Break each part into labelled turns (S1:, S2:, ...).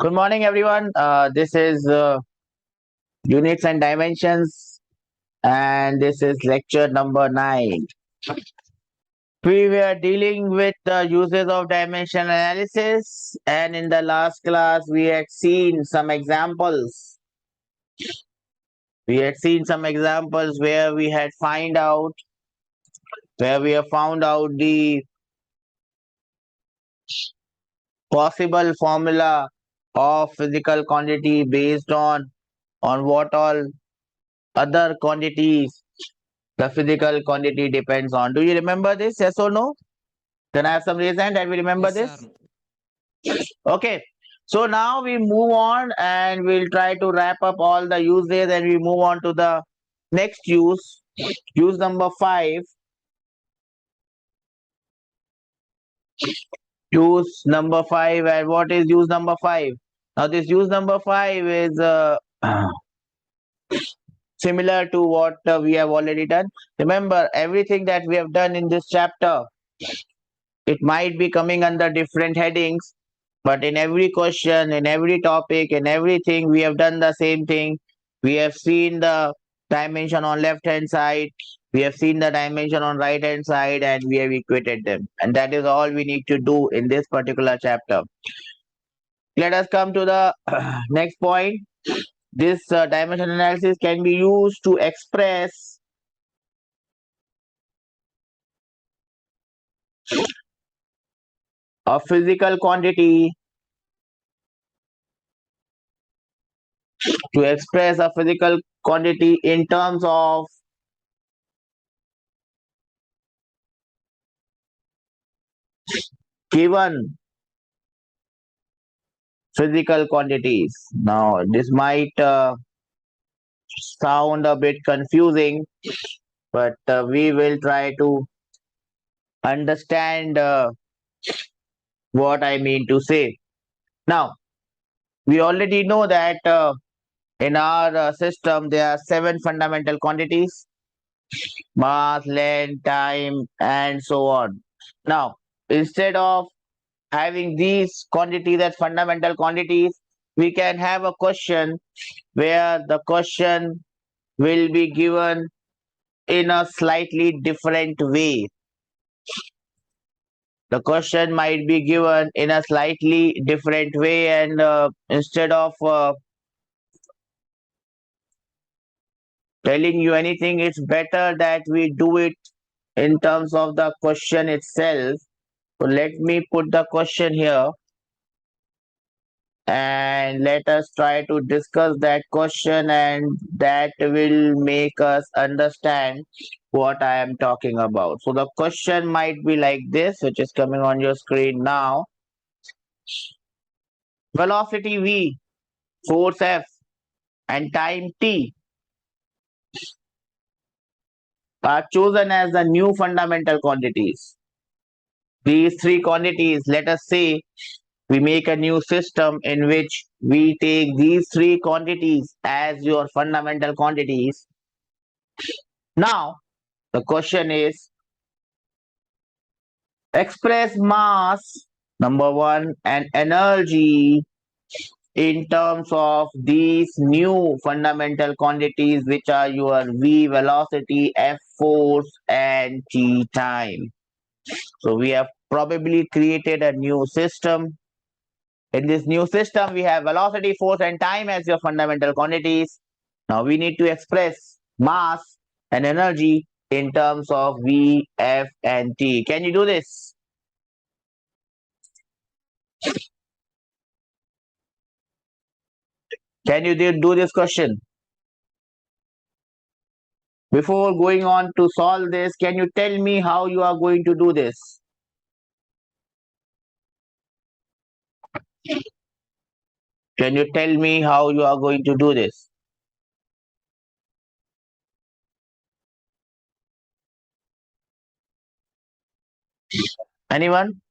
S1: Good morning, everyone. This is Units and Dimensions, and this is lecture number 9. We were dealing with the uses of dimension analysis, and in the last class, we had seen some examples. We had seen some examples where we had we have found out the possible formula of physical quantity based on what all other quantities the physical quantity depends on. Do you remember this? Yes or no? Can I have some reason that we remember
S2: Yes,
S1: this?
S2: sir.
S1: Okay. So now we move on and we'll try to wrap up all the uses and we move on to the next use. Use number 5. Use number 5. And what is use number 5? Now this use number 5 is similar to what we have already done. Remember, everything that we have done in this chapter, it might be coming under different headings, but in every question, in every topic, in everything, we have done the same thing. We have seen the dimension on left hand side, we have seen the dimension on right hand side, and we have equated them. And that is all we need to do in this particular chapter. Let us come to the next point. This dimension analysis can be used to express a physical quantity, to express a physical quantity in terms of given physical quantities. Now, this might sound a bit confusing, but we will try to understand what I mean to say. Now, we already know that in our system there are 7 fundamental quantities: mass, length, time, and so on. Now, instead of having these quantities as fundamental quantities, we can have a question where the question will be given in a slightly different way. The question might be given in a slightly different way, and instead of telling you anything, it's better that we do it in terms of the question itself. So let me put the question here and let us try to discuss that question, and that will make us understand what I am talking about. So the question might be like this, which is coming on your screen now. Velocity v, force F, and time t are chosen as the new fundamental quantities. These 3 quantities, let us say we make a new system in which we take these 3 quantities as your fundamental quantities. Now, the question is, express mass, number 1, and energy in terms of these new fundamental quantities, which are your v, velocity, f, force, and t, time. So we have probably created a new system. In this new system, we have velocity, force, and time as your fundamental quantities. Now we need to express mass and energy in terms of v, f, and t. Can you do this? Can you do this question? Before going on to solve this, can you tell me how you are going to do this? Can you tell me how you are going to do this? Anyone?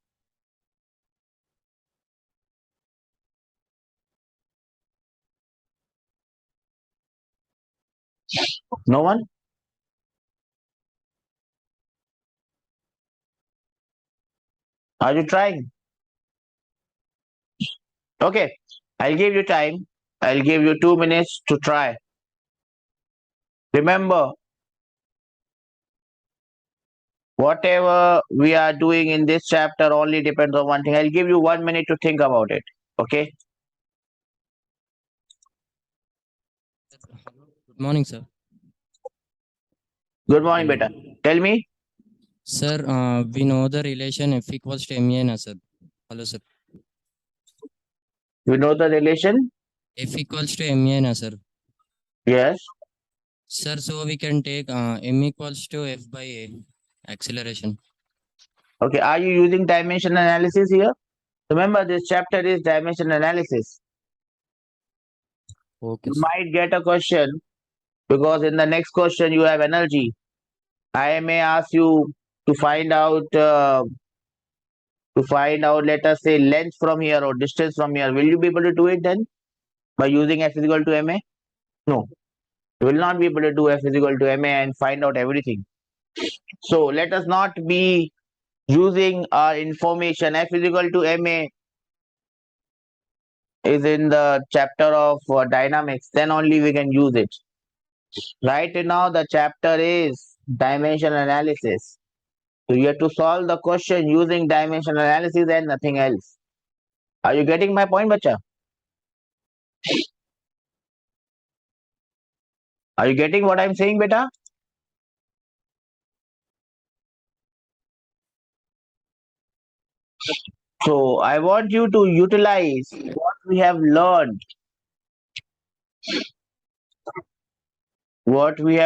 S1: No one? Are you trying? Okay. I'll give you time. I'll give you 2 minutes to try. Remember, whatever we are doing in this chapter only depends on one thing. I'll give you 1 minute to think about it. Okay?
S2: Good morning, sir.
S1: Good morning, beta. Tell me.
S2: Sir, we know the relation F equals to MA na, sir. Hello, sir.
S1: You know the relation?
S2: F equals to MA na, sir.
S1: Yes.
S2: Sir, so we can take M equals to F by A, acceleration.
S1: Okay. Are you using dimension analysis here? Remember, this chapter is dimension analysis.
S2: Okay,
S1: You
S2: sir.
S1: might get a question because in the next question you have energy. I may ask you to find out let us say length from here or distance from here. Will you be able to do it then by using F is equal to ma? No, you will not be able to do F is equal to ma and find out everything. So let us not be using our information. F is equal to ma is in the chapter of dynamics, then only we can use it. Right now the chapter is dimension analysis. So you have to solve the question using dimension analysis and nothing else. Are you getting my point, bacha? Are you getting what I'm saying, beta? So I want you to utilize what we have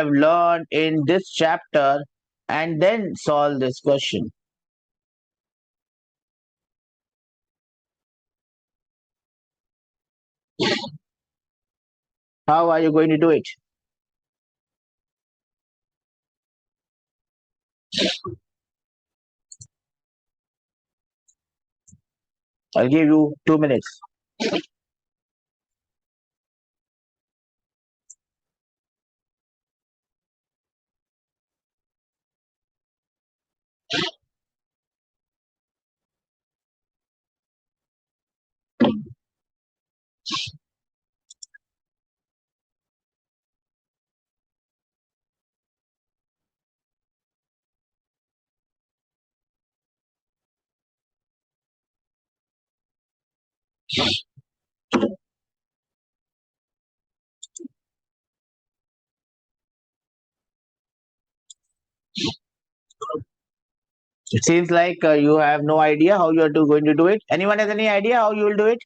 S1: learned in this chapter, and then solve this question. How are you going to do it? I'll give you 2 minutes. It seems like you have no idea how you are going to do it. Anyone has any idea how you will do it?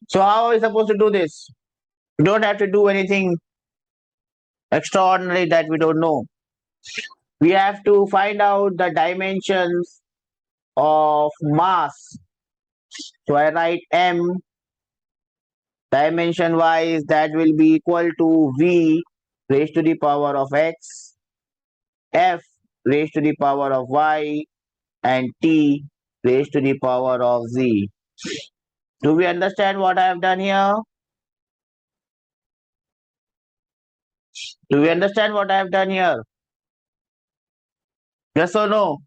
S1: So how are we supposed to do this? We don't have to do anything extraordinary that we don't know. We have to find out the dimensions of mass. So I write m dimension wise, that will be equal to v raised to the power of x, f raised to the power of y, and t raised to the power of z. Do we understand what I have done here? Do we understand what I have done here? Yes or no?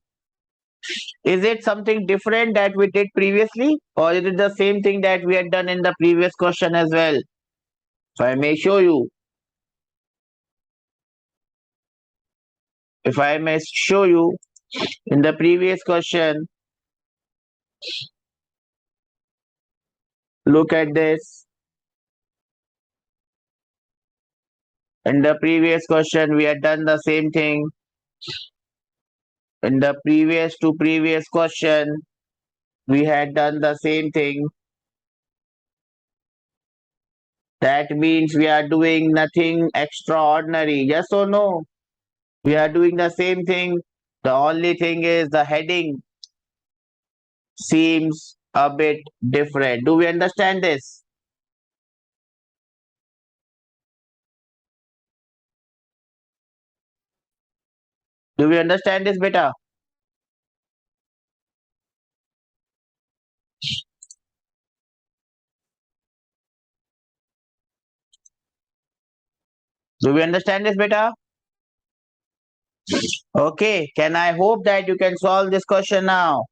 S1: Is it something different that we did previously, or is it the same thing that we had done in the previous question as well? So I may show you. If I may show you, in the previous question, look at this. In the previous question, we had done the same thing. In the previous question, we had done the same thing. That means we are doing nothing extraordinary. Yes or no? We are doing the same thing. The only thing is the heading seems a bit different. Do we understand this? Do we understand this better? Do we understand this better? Okay, can I hope that you can solve this question now?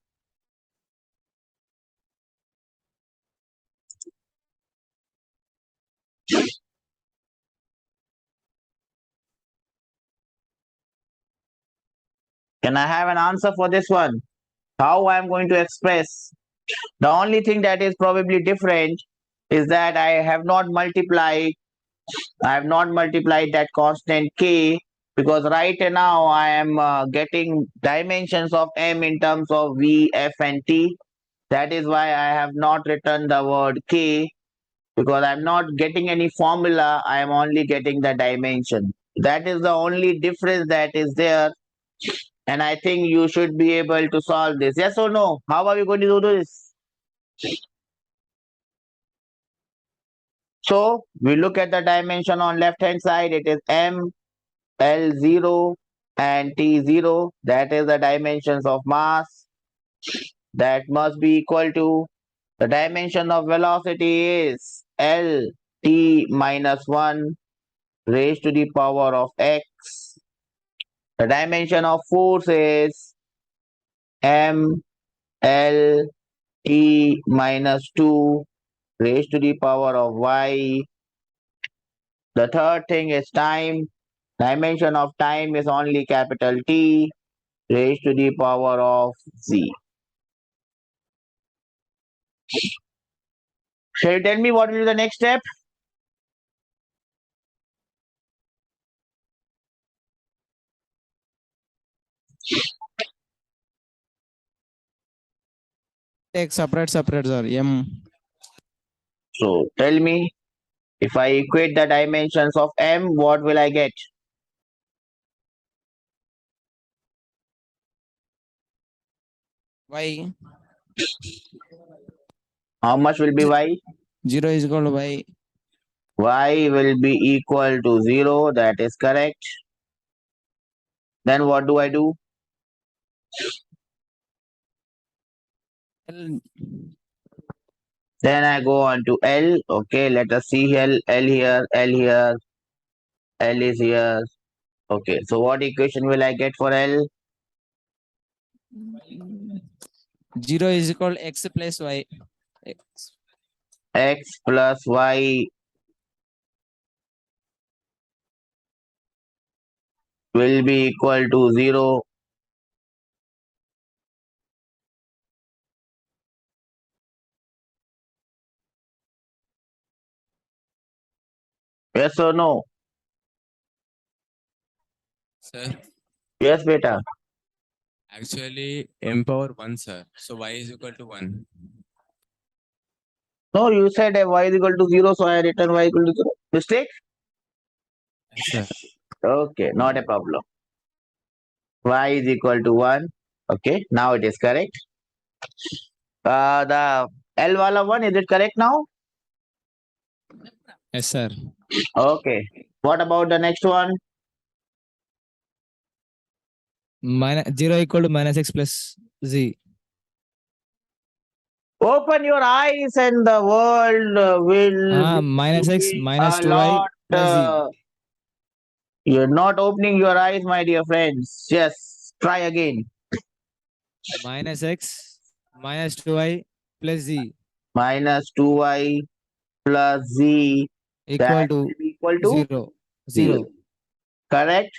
S1: Can I have an answer for this one? How I am going to express? The only thing that is probably different is that I have not multiplied that constant k, because right now I am getting dimensions of m in terms of v, f and t. That is why I have not written the word k, because I'm not getting any formula. I am only getting the dimension. That is the only difference that is there. And I think you should be able to solve this. Yes or no? How are we going to do this? So we look at the dimension on left hand side. It is m, L0 and T0. That is the dimensions of mass. That must be equal to the dimension of velocity is L T minus 1 raised to the power of x. The dimension of force is M L T minus 2 raised to the power of y. The third thing is time. Dimension of time is only capital T raised to the power of z. Shall you tell me what will be the next step?
S3: Take separate, sir. M.
S1: So tell me, if I equate the dimensions of m, what will I get?
S3: Y.
S1: How much will be y?
S3: 0 is equal to y.
S1: Y will be equal to 0. That is correct. Then what do I do?
S3: L.
S1: Then I go on to L. Okay, let us see L. L here, L here, L is here. Okay, so what equation will I get for L?
S3: 0 is equal to x plus y. X.
S1: X plus y will be equal to 0. Yes or no?
S2: Sir,
S1: Yes, beta.
S2: actually m power 1, sir. So y is equal to 1.
S1: No, you said y is equal to 0, so I written y equal to 0. Mistake?
S2: Yes, sir.
S1: Okay, not a problem. Y is equal to 1. Okay, now it is correct. The L wala one, is it correct now?
S3: Yes, sir.
S1: Okay. What about the next one?
S3: Minus 0 equal to minus x plus z.
S1: Open your eyes and the world will be
S3: Minus x
S1: looking
S3: minus
S1: a
S3: 2y
S1: lot.
S3: plus z.
S1: You're not opening your eyes, my dear friends. Yes, try again.
S3: Minus x minus 2y plus z
S1: Minus 2y plus z,
S3: equal
S1: that
S3: to
S1: will be equal to
S3: 0.
S1: 0.
S3: 0.
S1: Correct?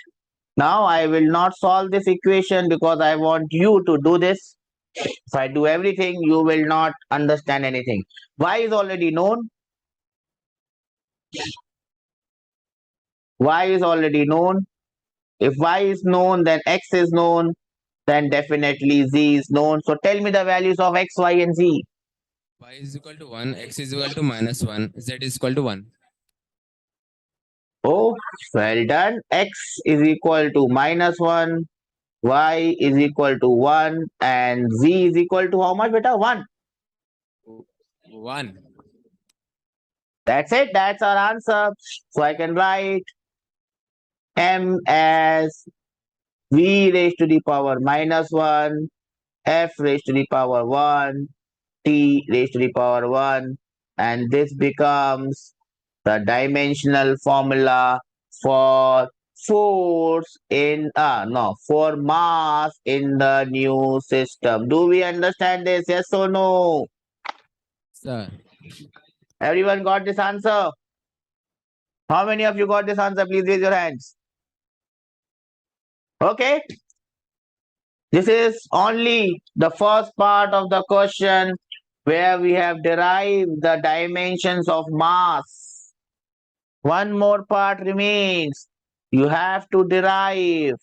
S1: Now I will not solve this equation because I want you to do this. If I do everything, you will not understand anything. Y is already known. Y is already known. If y is known, then x is known. Then definitely z is known. So tell me the values of x, y, and z.
S2: Y is equal to 1, x is equal to minus 1, z is equal to 1.
S1: Oh, well done. X is equal to minus 1. Y is equal to 1. And z is equal to how much, beta? 1.
S2: 1.
S1: That's it. That's our answer. So I can write m as v raised to the power minus 1, f raised to the power 1, t raised to the power 1, and this becomes the dimensional formula for force in no for mass in the new system. Do we understand this? Yes or no?
S2: Sir,
S1: Everyone got this answer? How many of you got this answer? Please raise your hands. Okay. This is only the first part of the question where we have derived the dimensions of mass. One more part remains. You have to derive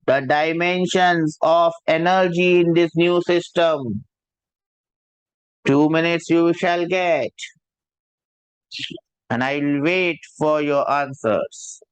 S1: the dimensions of energy in this new system. 2 minutes you shall get, and I'll wait for your answers.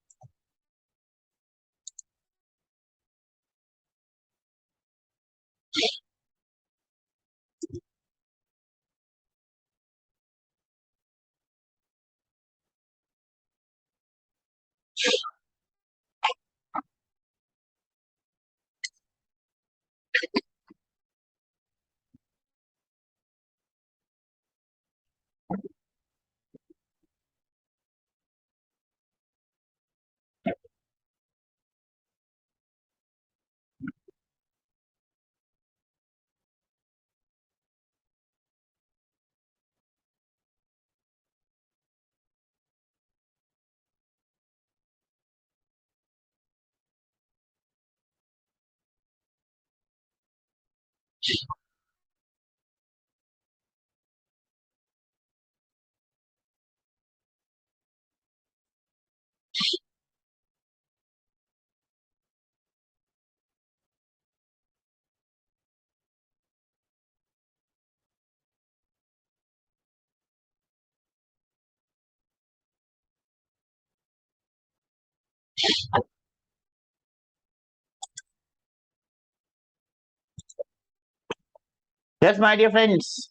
S1: Yes, my dear friends.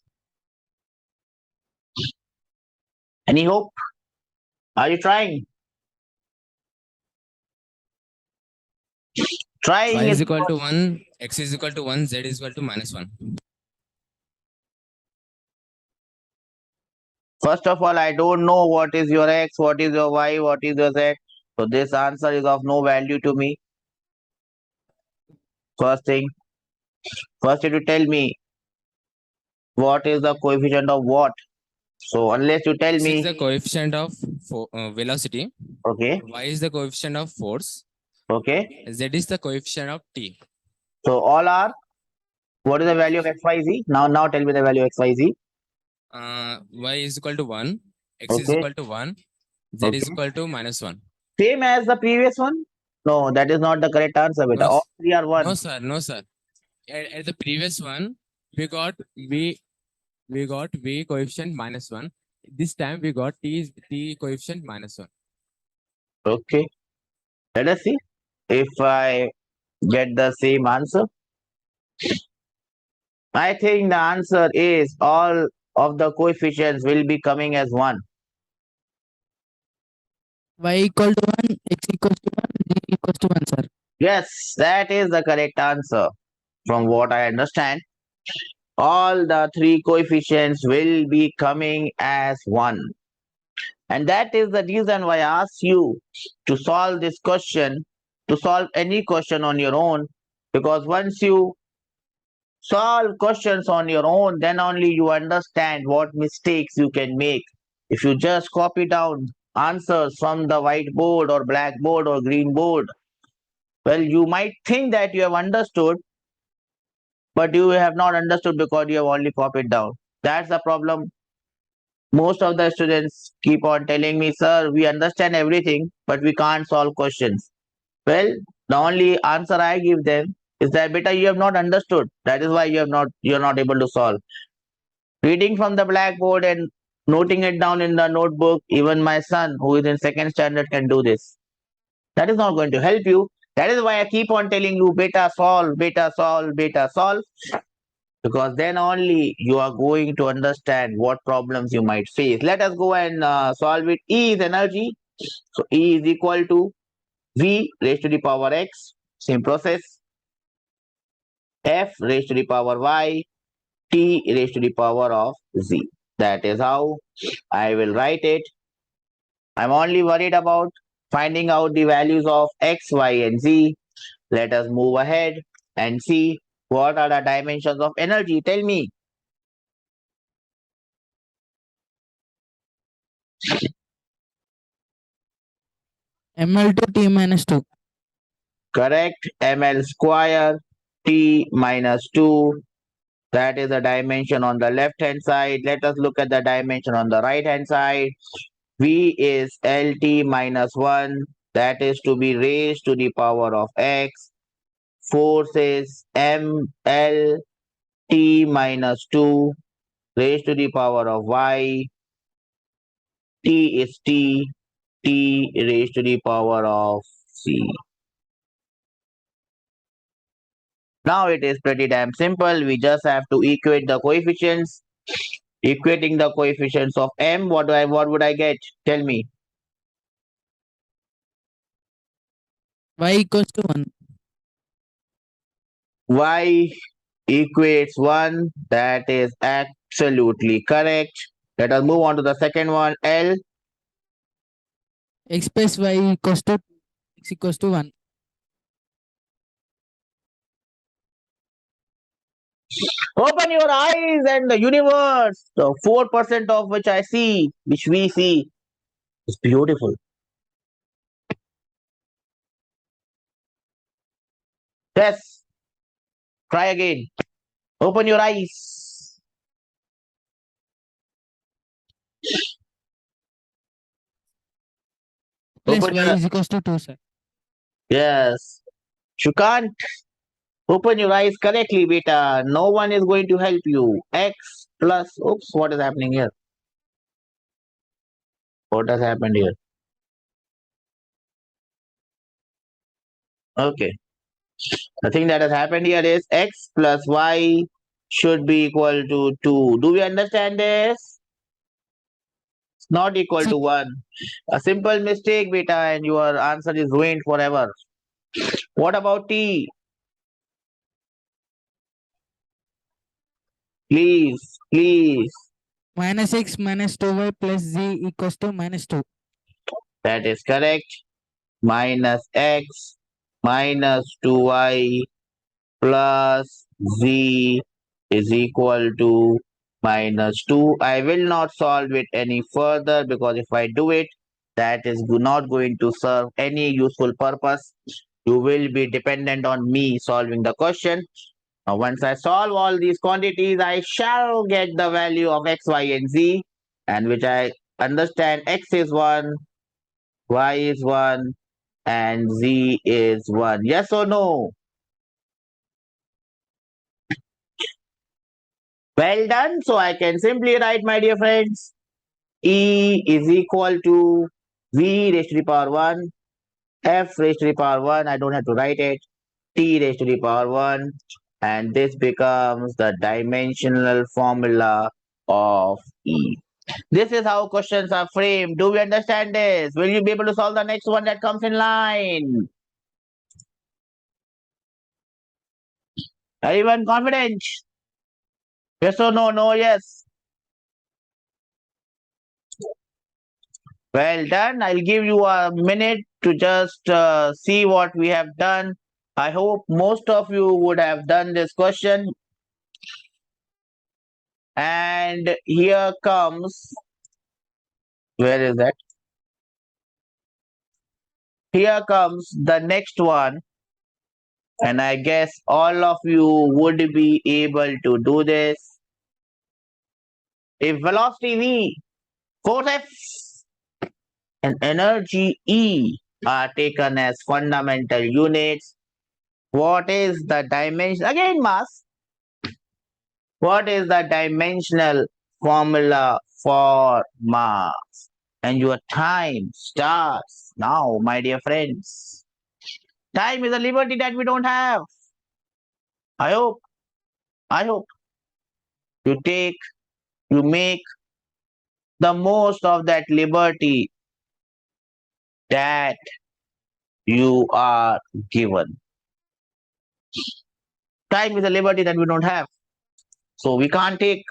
S1: Any hope? Are you trying?
S2: Y
S1: Trying
S2: is
S1: is
S2: equal to 1, x is equal to 1, z is equal to -1.
S1: first of all, I don't know what is your x, what is your y, what is your z. So this answer is of no value to me. First thing, first you have to tell me what is the coefficient of what. So unless you tell
S2: X is
S1: me,
S2: the coefficient of velocity,
S1: okay,
S2: y is the coefficient of force,
S1: okay.
S2: z is the coefficient of t.
S1: So all are, what is the value of xyz? Now tell me the value of xyz.
S2: Y is equal to 1, x is
S1: Okay,
S2: equal to 1, z is
S1: okay.
S2: equal to -1.
S1: Same as the previous one? No, that is not the correct answer,
S2: No,
S1: beta. All three are one.
S2: no sir, no sir. At the previous one, we got v coefficient -1. This time we got t coefficient -1.
S1: Okay. Let us see if I get the same answer. I think the answer is all of the coefficients will be coming as 1.
S3: Y equal to 1, x equals to 1, z equals to 1, sir.
S1: Yes, that is the correct answer. From what I understand, all the three coefficients will be coming as 1. And that is the reason why I asked you to solve this question, to solve any question on your own, because once you solve questions on your own, then only you understand what mistakes you can make. If you just copy down answers from the whiteboard or blackboard or green board, well, you might think that you have understood, but you have not understood because you have only copied down. That's the problem. Most of the students keep on telling me, sir, we understand everything, but we can't solve questions. Well, the only answer I give them is that beta, you have not understood. That is why you're not able to solve. Reading from the blackboard and noting it down in the notebook, even my son who is in second standard can do this. That is not going to help you. That is why I keep on telling you beta solve, beta solve, beta solve, because then only you are going to understand what problems you might face. Let us go and solve it. E is energy. So E is equal to V raised to the power x, same process. F raised to the power y, T raised to the power of z. That is how I will write it. I'm only worried about finding out the values of x, y, and z. Let us move ahead and see what are the dimensions of energy. Tell me.
S3: ml to t minus 2.
S1: Correct. ml square t minus 2. That is the dimension on the left hand side. Let us look at the dimension on the right hand side. V is LT minus 1. That is to be raised to the power of x. Force is MLT minus 2 raised to the power of y. T is T raised to the power of c. Now it is pretty damn simple. We just have to equate the coefficients. Equating the coefficients of m, what would I get? Tell me.
S3: Y equals to 1.
S1: Y equates 1. That is absolutely correct. Let us move on to the second one. L.
S3: X plus y equals to 1.
S1: Open your eyes and the universe. The 4% of which I see, which we see, is beautiful. Yes. Try again. Open your eyes.
S3: Plus
S1: Open
S3: y
S1: your
S3: is equals to 2, sir.
S1: Yes. You can't open your eyes correctly, beta. No one is going to help you. X plus. Oops, what is happening here? What has happened here? Okay. The thing that has happened here is x plus y should be equal to 2. Do we understand this? It's not equal to 1. A simple mistake, beta, and your answer is ruined forever. What about t? Please.
S3: Minus x minus 2y plus z equals to minus 2.
S1: That is correct. Minus x minus 2y plus z is equal to minus 2. I will not solve it any further because if I do it, that is not going to serve any useful purpose. You will be dependent on me solving the question. Now, once I solve all these quantities, I shall get the value of x, y, and z, and which I understand x is 1, y is 1, and z is 1. Yes or no? Well done. So I can simply write, my dear friends, E is equal to V raised to the power 1, F raised to the power 1. I don't have to write it. T raised to the power 1. And this becomes the dimensional formula of E. This is how questions are framed. Do we understand this? Will you be able to solve the next one that comes in line? Anyone confident? Yes or no? No, yes. Well done. I'll give you a minute to just see what we have done. I hope most of you would have done this question. And here comes, where is that? Here comes the next one. And I guess all of you would be able to do this. If velocity V, force F, and energy E are taken as fundamental units, what is the dimension? Again, mass. What is the dimensional formula for mass? And your time starts now, my dear friends. Time is a liberty that we don't have. I hope you make the most of that liberty that you are given. Time is a liberty that we don't have. So we can't take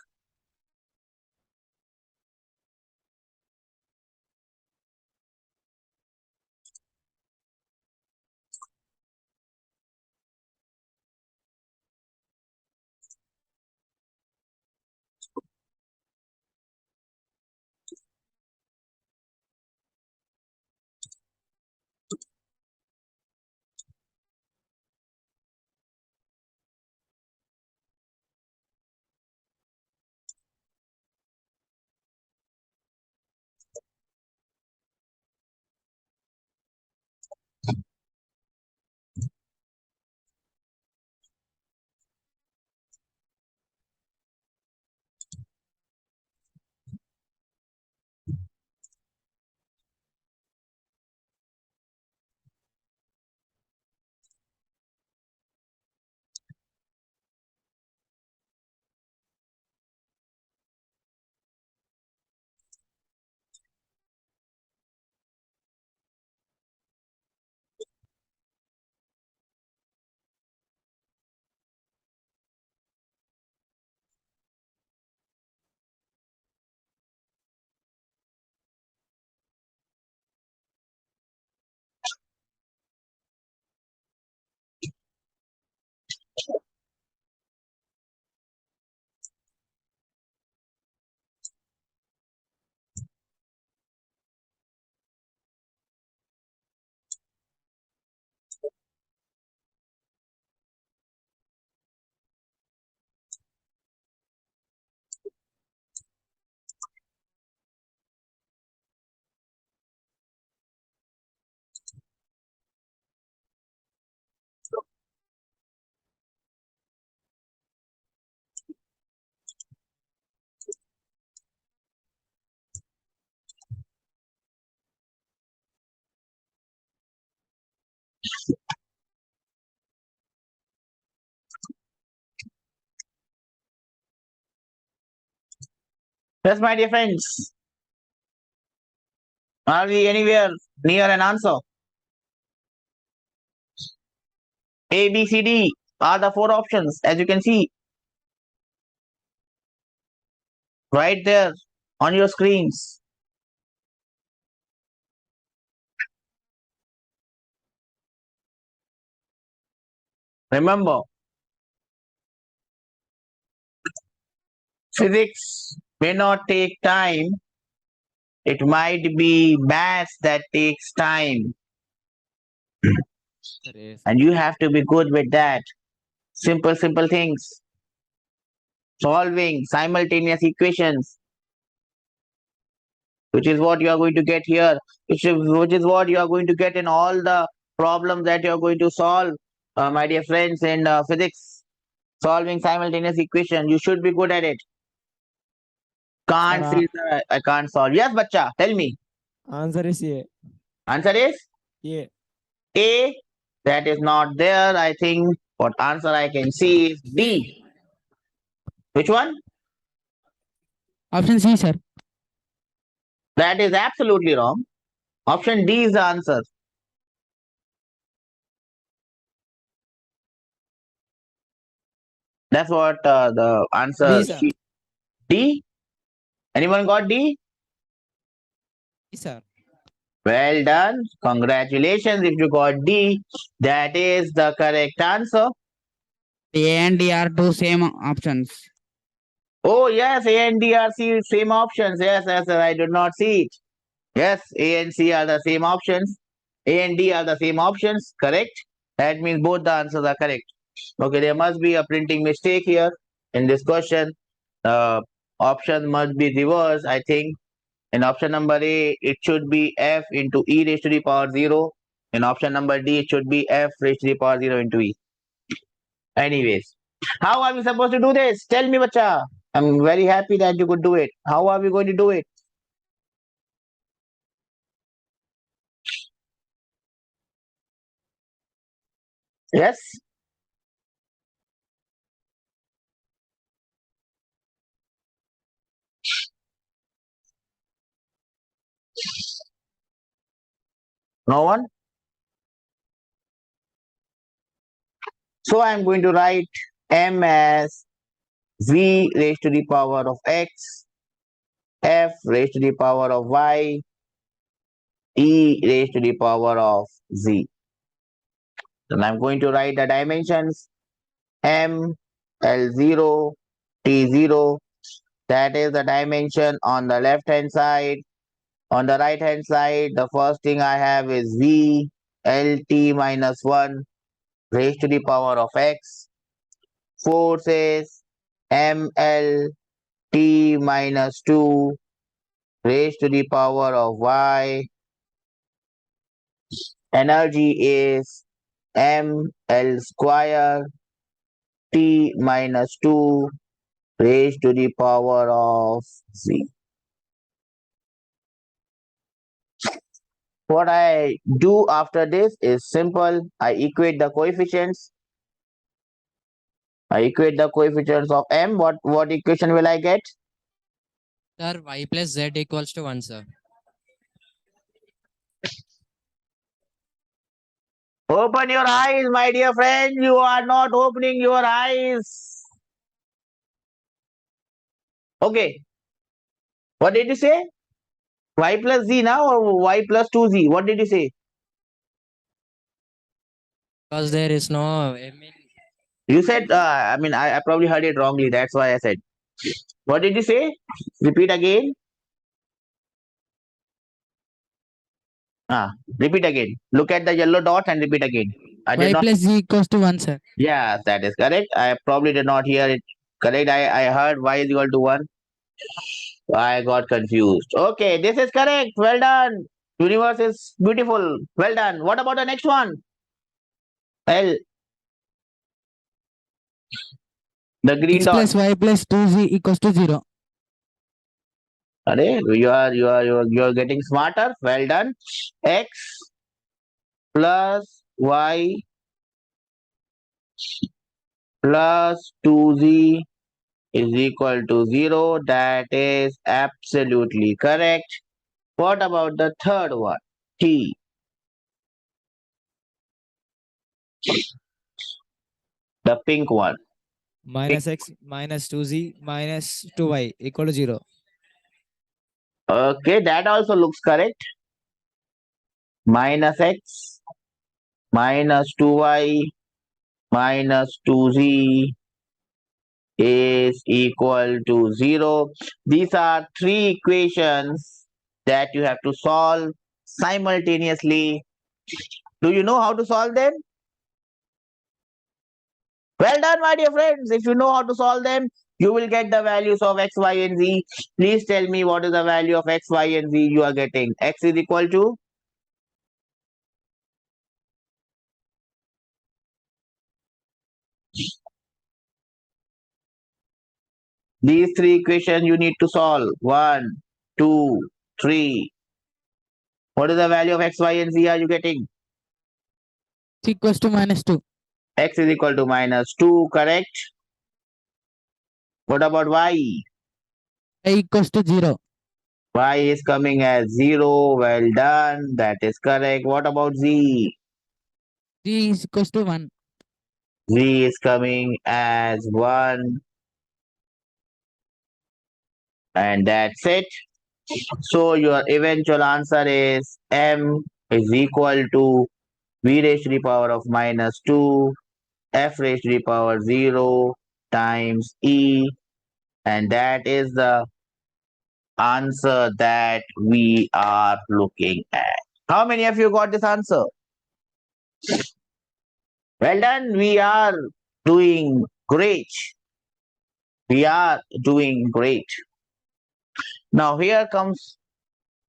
S1: Yes, my dear friends. Are we anywhere near an answer? A, B, C, D are the four options, as you can see right there on your screens. Remember, physics may not take time. It might be maths that takes time,
S3: Sir, yes.
S1: and you have to be good with that. Simple things. Solving simultaneous equations, which is what you are going to get here, which is what you are going to get in all the problems that you are going to solve, my dear friends, in physics. Solving simultaneous equation, you should be good at it.
S3: Sir,
S1: Can't see the, I can't solve. Yes, bacha, tell me.
S3: answer is A.
S1: Answer is
S3: A.
S1: A. That is not there. I think what answer I can see is D. Which one?
S4: Option C, sir.
S1: That is absolutely wrong. Option D is the answer. That's what the answer
S3: B, sir.
S1: sheet. D. Anyone got D?
S3: B, sir.
S1: Well done. Congratulations if you got D. That is the correct answer.
S4: A and D are two same options.
S1: Oh, yes, A and D are same options. Yes, I did not see it. Yes, A and C are the same options. A and D are the same options. Correct. That means both the answers are correct. Okay, there must be a printing mistake here in this question. Option must be reversed, I think. In option number A, it should be f into e raised to the power 0. In option number D, it should be f raised to the power 0 into e. Anyways, how are we supposed to do this? Tell me, bacha. I'm very happy that you could do it. How are we going to do it? Yes? No one? So I'm going to write m as v raised to the power of x, f raised to the power of y, e raised to the power of z. Then I'm going to write the dimensions m, L0, T0. That is the dimension on the left hand side. On the right hand side, the first thing I have is v, LT minus 1 raised to the power of x. Force is ML T minus 2 raised to the power of y. Energy is ML square T minus 2 raised to the power of z. What I do after this is simple. I equate the coefficients. I equate the coefficients of m. What equation will I get?
S2: Sir, y plus z equals to 1, sir.
S1: Open your eyes, my dear friend. You are not opening your eyes. Okay. What did you say? Y plus z now or y plus 2z? What did you say?
S2: Because there is no m in.
S1: You said, I probably heard it wrongly. That's why I said. What did you say? Repeat again. Repeat again. Look at the yellow dot and repeat again. I did
S4: Y
S1: not.
S4: plus Z equals to 1, sir.
S1: Yes, that is correct. I probably did not hear it correct. I heard y is equal to 1. I got confused. Okay, this is correct. Well done. Universe is beautiful. Well done. What about the next one? L. The green
S4: X
S1: dot.
S4: plus Y plus 2Z equals to 0.
S1: You are getting smarter. Well done. X plus Y plus 2Z is equal to 0. That is absolutely correct. What about the third one? T. The pink one.
S3: Minus x minus 2z minus 2y equal to 0.
S1: Okay, that also looks correct. Minus x minus 2y minus 2z is equal to 0. These are three equations that you have to solve simultaneously. Do you know how to solve them? Well done, my dear friends. If you know how to solve them, you will get the values of x, y, and z. Please tell me what is the value of x, y, and z you are getting. X is equal to these three equations you need to solve. 1, 2, 3. What is the value of x, y, and z are you getting?
S4: X equals to minus 2.
S1: X is equal to minus 2, correct? What about y?
S4: Y equals to 0.
S1: Y is coming as 0. Well done. That is correct. What about z?
S4: Z is equals to 1.
S1: Z is coming as 1. And that's it. So your eventual answer is m is equal to v raised to the power of minus 2 f raised to the power 0 times e, and that is the answer that we are looking at. How many of you got this answer? Well done. We are doing great. We are doing great. Now here comes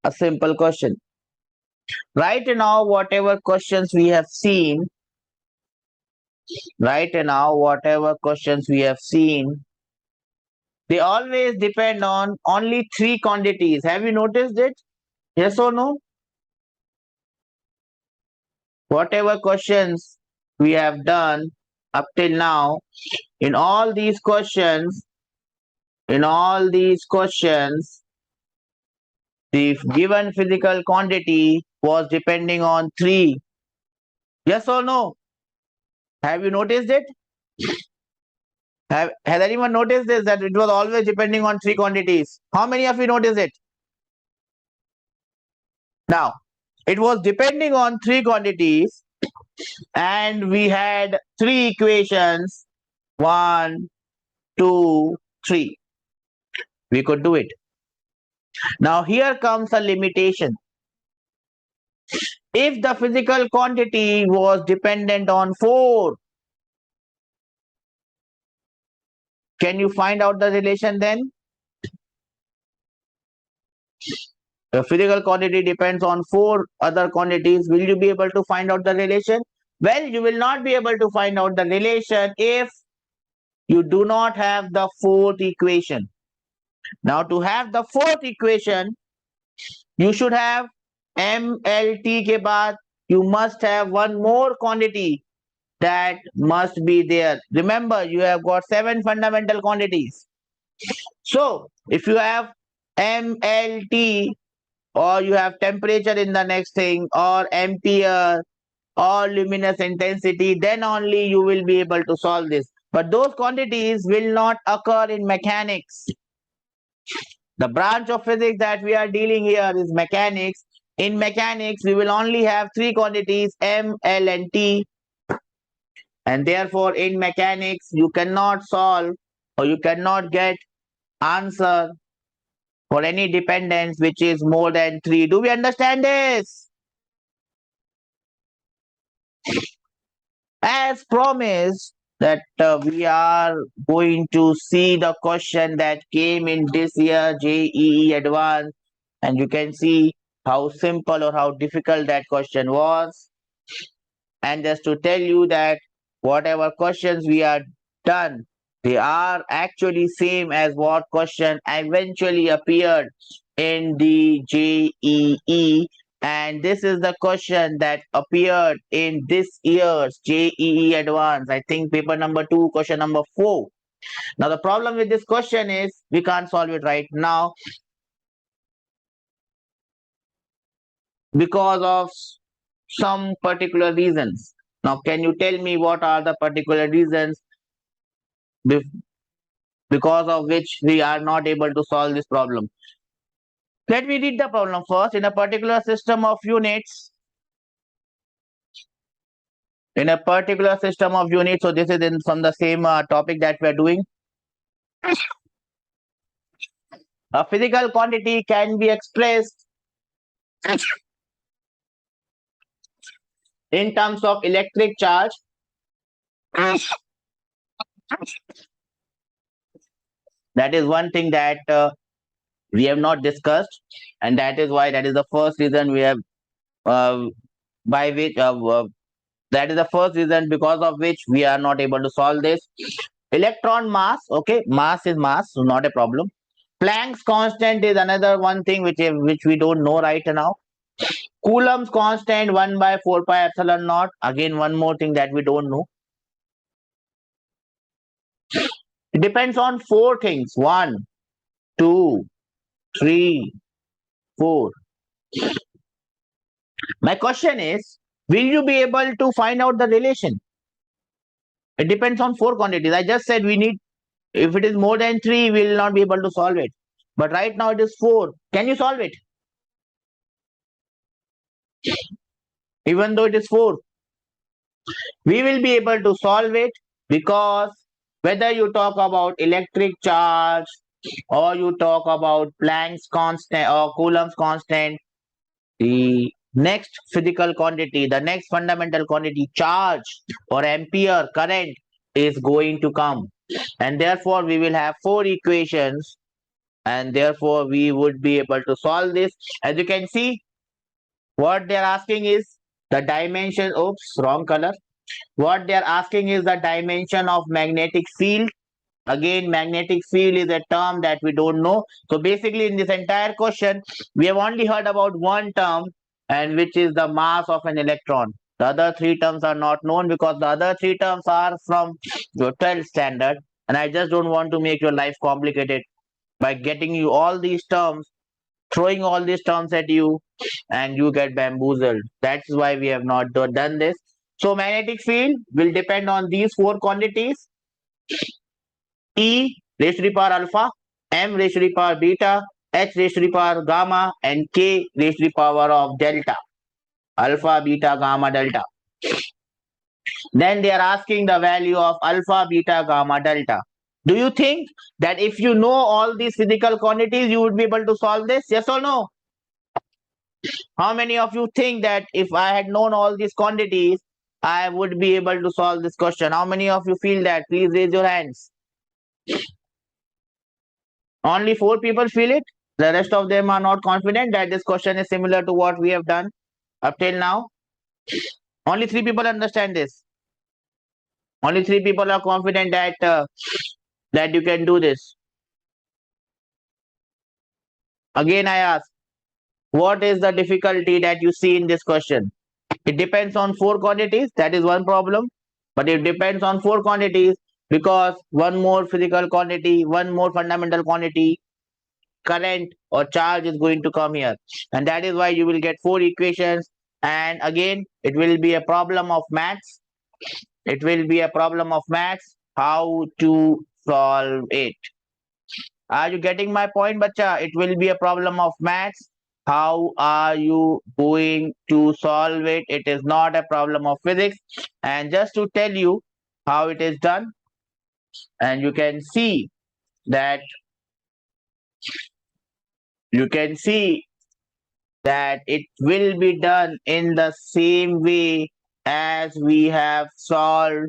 S1: a simple question. Right now, whatever questions we have seen, they always depend on only three quantities. Have you noticed it? Yes or no? Whatever questions we have done up till now, in all these questions, the given physical quantity was depending on three. Yes or no? Have you noticed it? Has anyone noticed this, that it was always depending on three quantities? How many of you noticed it? Now, it was depending on three quantities and we had three equations. 1, 2, 3. We could do it. Now, here comes a limitation. If the physical quantity was dependent on 4, can you find out the relation then? The physical quantity depends on 4 other quantities. Will you be able to find out the relation? Well, you will not be able to find out the relation if you do not have the fourth equation. Now, to have the fourth equation, you should have MLT ke baad, you must have one more quantity that must be there. Remember, you have got 7 fundamental quantities. So, if you have MLT, or you have temperature in the next thing, or ampere, or luminous intensity, then only you will be able to solve this. But those quantities will not occur in mechanics. The branch of physics that we are dealing here is mechanics. In mechanics, we will only have three quantities, M, L, and T. And therefore, in mechanics, you cannot solve or you cannot get answer for any dependence which is more than 3. Do we understand this? As promised, that we are going to see the question that came in this year JEE Advanced, and you can see how simple or how difficult that question was. And just to tell you that whatever questions we are done, they are actually same as what question eventually appeared in the JEE, and this is the question that appeared in this year's JEE Advanced. I think paper number 2, question number 4. Now the problem with this question is we can't solve it right now because of some particular reasons. Now can you tell me what are the particular reasons because of which we are not able to solve this problem? Let me read the problem first. In a particular system of units, so this is from the same topic that we are doing. A physical quantity can be expressed in terms of electric charge. That is one thing that we have not discussed, and that is the first reason we have by which that is the first reason because of which we are not able to solve this. Electron mass, okay, mass is mass, so not a problem. Planck's constant is another one thing which we don't know right now. Coulomb's constant 1 by 4 pi epsilon naught, again one more thing that we don't know. It depends on four things: 1, 2, 3, 4. My question is, will you be able to find out the relation? It depends on four quantities. I just said we need, if it is more than 3, we will not be able to solve it. But right now it is 4. Can you solve it? Even though it is 4, we will be able to solve it because whether you talk about electric charge or you talk about Planck's constant or Coulomb's constant, the next physical quantity, the next fundamental quantity, charge or ampere current, is going to come. And therefore, we will have 4 equations and therefore we would be able to solve this. As you can see, what they are asking is the dimension, oops, wrong color. What they are asking is the dimension of magnetic field. Again, magnetic field is a term that we don't know. So basically in this entire question, we have only heard about one term, and which is the mass of an electron. The other 3 terms are not known because the other 3 terms are from your 12th standard. And I just don't want to make your life complicated by getting you all these terms, throwing all these terms at you, and you get bamboozled. That's why we have not done this. So magnetic field will depend on these 4 quantities: E raised to the power alpha, M raised to the power beta, H raised to the power gamma, and K raised to the power of delta. Alpha, beta, gamma, delta. Then they are asking the value of alpha, beta, gamma, delta. Do you think that if you know all these physical quantities, you would be able to solve this? Yes or no? How many of you think that if I had known all these quantities, I would be able to solve this question? How many of you feel that? Please raise your hands. Only 4 people feel it. The rest of them are not confident that this question is similar to what we have done up till now. Only 3 people understand this. Only 3 people are confident that that you can do this. Again, I ask, what is the difficulty that you see in this question? It depends on 4 quantities. That is one problem. But it depends on 4 quantities because one more physical quantity, one more fundamental quantity, current or charge, is going to come here. And that is why you will get 4 equations. And again, it will be a problem of maths. It will be a problem of maths how to solve it. Are you getting my point, bacha? It will be a problem of maths. How are you going to solve it? It is not a problem of physics. And just to tell you how it is done, and you can see that it will be done in the same way as we have solved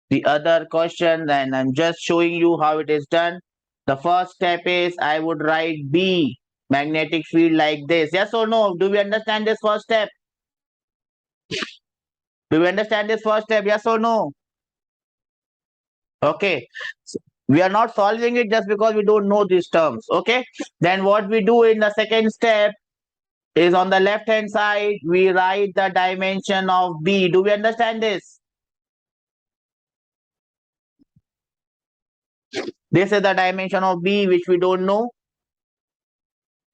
S1: the other question, and I'm just showing you how it is done. The first step is I would write B, magnetic field, like this. Yes or no? Do we understand this first step? Do we understand this first step? Yes or no? Okay. So we are not solving it just because we don't know these terms. Okay. Then what we do in the second step is on the left hand side, we write the dimension of B. Do we understand this? This is the dimension of B, which we don't know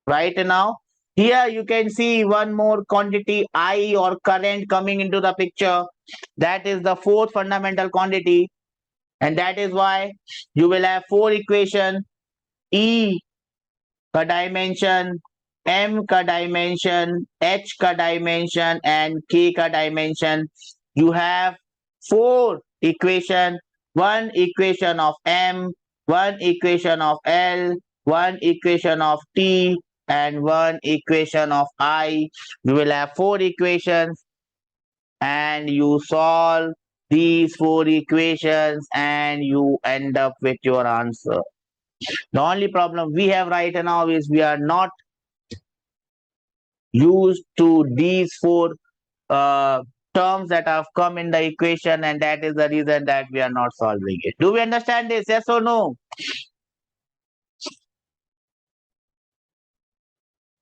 S1: right now. Here you can see one more quantity I or current coming into the picture. That is the fourth fundamental quantity. And that is why you will have four equations. E का dimension, M का dimension, H का dimension, and K का dimension. You have four equation, one equation of M, one equation of L, one equation of T, and one equation of I. You will have four equations and you solve these four equations and you end up with your answer. The only problem we have right now is we are not used to these four terms that have come in the equation, and that is the reason that we are not solving it. Do we understand this? Yes or no?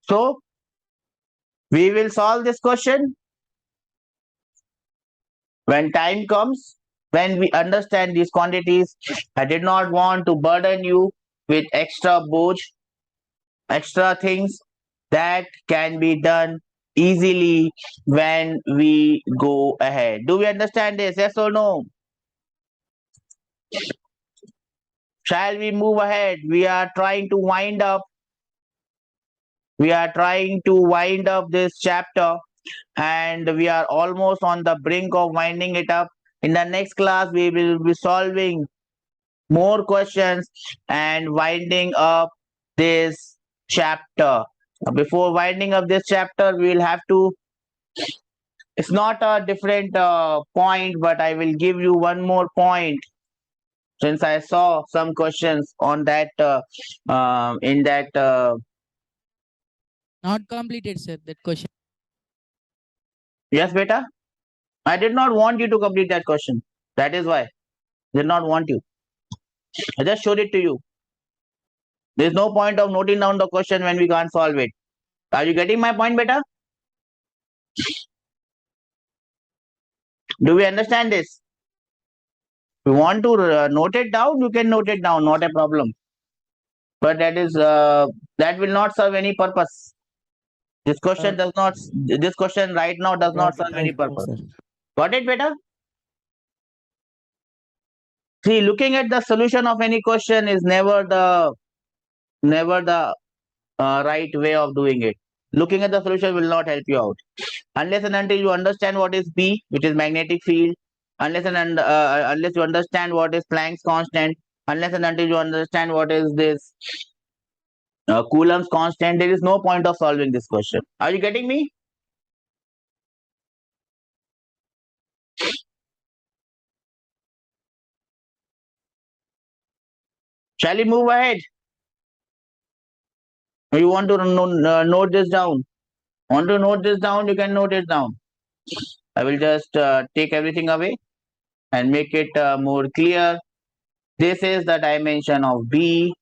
S1: So we will solve this question when time comes, when we understand these quantities. I did not want to burden you with extra both, extra things that can be done easily when we go ahead. Do we understand this? Yes or no? Shall we move ahead? We are trying to wind up. We are trying to wind up this chapter and we are almost on the brink of winding it up. In the next class, we will be solving more questions and winding up this chapter. Before winding up this chapter, we will have to, it's not a different point, but I will give you one more point since I saw some questions on that in that
S4: Not completed, sir. That question.
S1: yes beta, I did not want you to complete that question. That is why I did not want you. I just showed it to you. There is no point of noting down the question when we can't solve it. Are you getting my point, beta? Do we understand this? If you want to note it down, you can note it down, not a problem. But that is that will not serve any purpose. This question does not. This question right now does not serve any purpose. Got it, beta? See, looking at the solution of any question is never the right way of doing it. Looking at the solution will not help you out unless and until you understand what is B, which is magnetic field. Unless you understand what is Planck's constant. Unless and until you understand what is this Coulomb's constant, there is no point of solving this question. Are you getting me? Shall we move ahead? You want to note this down? Want to note this down? You can note it down. I will just take everything away and make it more clear. This is the dimension of B.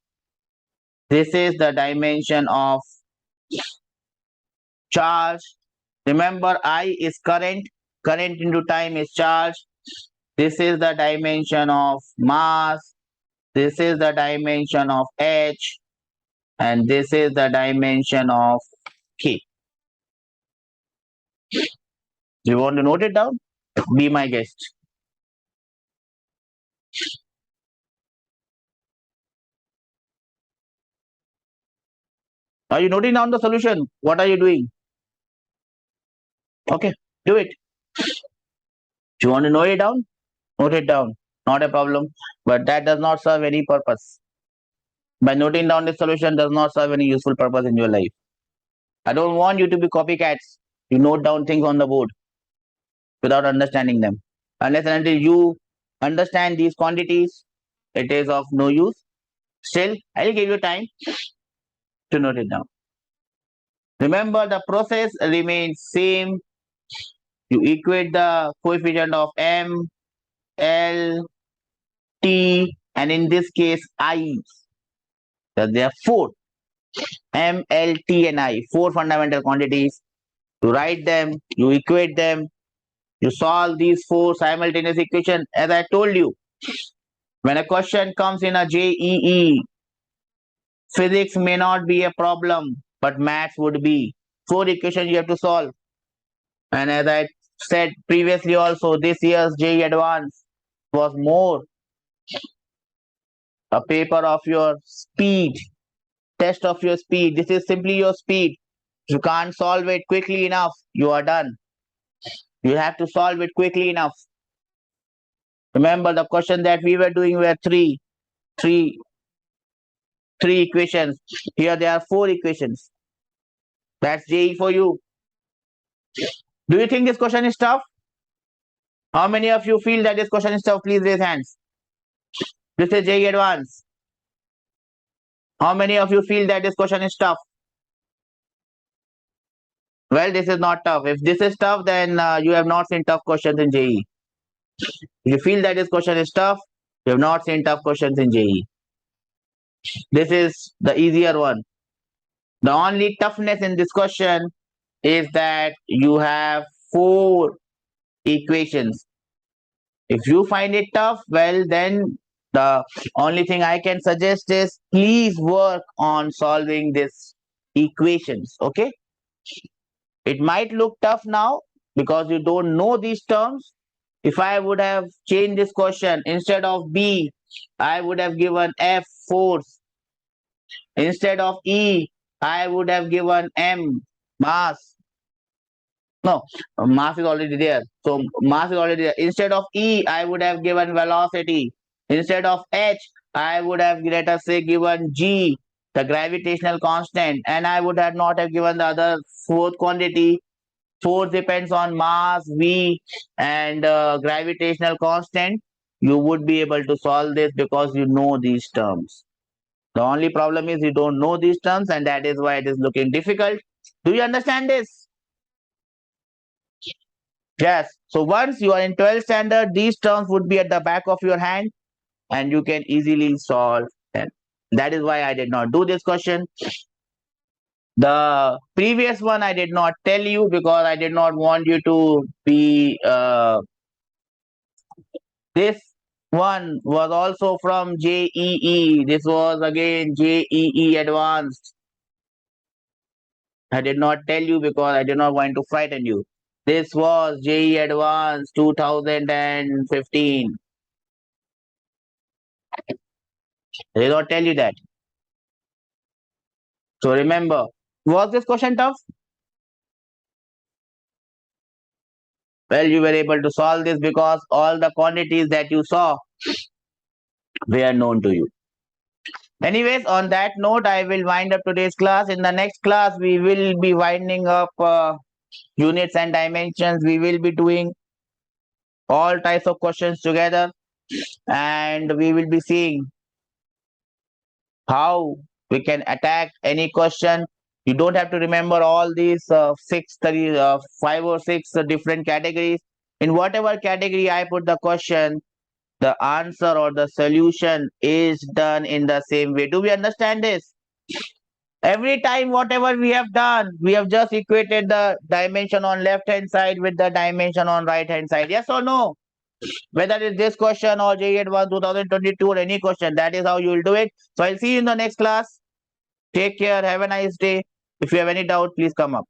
S1: This is the dimension of charge. Remember, I is current. Current into time is charge. This is the dimension of mass. This is the dimension of H. And this is the dimension of K. Do you want to note it down? Be my guest. Are you noting down the solution? What are you doing? Okay, do it. Do you want to note it down? Note it down. Not a problem. But that does not serve any purpose. By noting down the solution does not serve any useful purpose in your life. I don't want you to be copycats. You note down things on the board without understanding them. Unless and until you understand these quantities, it is of no use. Still, I'll give you time to note it down. Remember, the process remains same. You equate the coefficient of M, L, T, and in this case, I. So there are four. M, L, T, and I. Four fundamental quantities. You write them, you equate them, you solve these four simultaneous equations as I told you. When a question comes in a JEE, physics may not be a problem, but maths would be. 4 equations you have to solve. And as I said previously also, this year's JEE Advanced was more a paper of your speed, test of your speed. This is simply your speed. If you can't solve it quickly enough, you are done. You have to solve it quickly enough. Remember the question that we were doing were three equations. Here there are 4 equations. That's JEE for you. Do you think this question is tough? How many of you feel that this question is tough? Please raise hands. This is JEE Advanced. How many of you feel that this question is tough? Well, this is not tough. If this is tough, then you have not seen tough questions in JEE. If you feel that this question is tough, you have not seen tough questions in JEE. This is the easier one. The only toughness in this question is that you have 4 equations. If you find it tough, well, then the only thing I can suggest is please work on solving these equations. Okay? It might look tough now because you don't know these terms. If I would have changed this question, instead of B, I would have given F, force. Instead of E, I would have given M, mass. No, mass is already there. So mass is already there. Instead of E, I would have given velocity. Instead of H, I would have, let us say, given G, the gravitational constant, and I would have not have given the other 4th quantity. Force depends on mass, V, and gravitational constant. You would be able to solve this because you know these terms. The only problem is you don't know these terms, and that is why it is looking difficult. Do you understand this? Yes. So once you are in 12th standard, these terms would be at the back of your hand and you can easily solve them. That is why I did not do this question. The previous one I did not tell you because I did not want you to be. This one was also from JEE. This was again JEE Advanced. I did not tell you because I did not want to frighten you. This was JEE Advanced 2015. I did not tell you that. So remember, was this question tough? Well, you were able to solve this because all the quantities that you saw were known to you. Anyways, on that note, I will wind up today's class. In the next class, we will be winding up units and dimensions. We will be doing all types of questions together and we will be seeing how we can attack any question. You don't have to remember all these 5 or 6 different categories. In whatever category I put the question, the answer or the solution is done in the same way. Do we understand this? Every time whatever we have done, we have just equated the dimension on left hand side with the dimension on right hand side. Yes or no? Whether it's this question or JEE Advanced 2022 or any question, that is how you will do it. So I'll see you in the next class. Take care. Have a nice day. If you have any doubt, please come up.